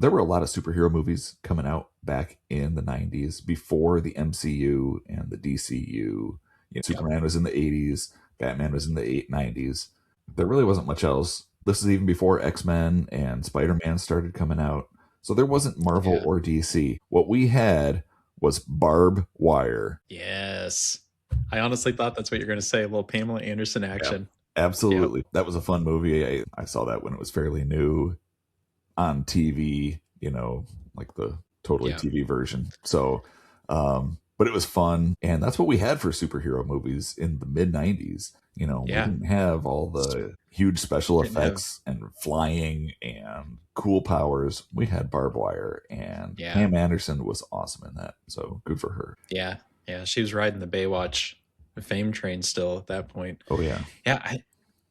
there were a lot of superhero movies coming out back in the 90s before the MCU and the DCU. Yep. Superman was in the 80s, Batman was in the 90s. There really wasn't much else. This is even before X-Men and Spider-Man started coming out. So there wasn't Marvel Yeah. or DC. What we had was Barb Wire. Yes. I honestly thought that's what you're going to say. A little Pamela Anderson Yeah, action. Yep. absolutely. That was a fun movie. I saw that when it was fairly new on TV, like the totally Yeah. TV version. So, but it was fun. And that's what we had for superhero movies in the mid 90s. We Yeah. didn't have all the huge special Didn't have. effects and flying and cool powers. We had Barb Wire, and Yeah. Pam Anderson was awesome in that. So good for her. Yeah. Yeah. She was riding the Baywatch fame train still at that point. Oh, yeah. Yeah.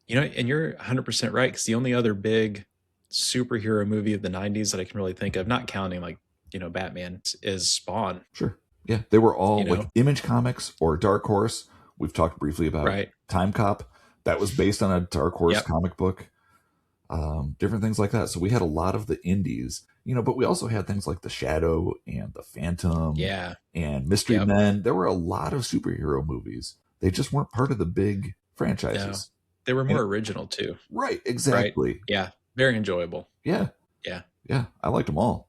And you're 100% right. Because the only other big superhero movie of the 90s that I can really think of, not counting like, Batman, is Spawn. Sure. Yeah. They were all You like know? Image Comics or Dark Horse. We've talked briefly about Right. Time Cop. That was based on a Dark Horse Yep. comic book. Different things like that. So we had a lot of the indies, but we also had things like The Shadow and The Phantom Yeah. and Mystery Yep. Men. There were a lot of superhero movies. They just weren't part of the big No. franchises. They were more original too. Right. Right. Exactly. Yeah. Very enjoyable. Yeah. Yeah. Yeah. I liked them all.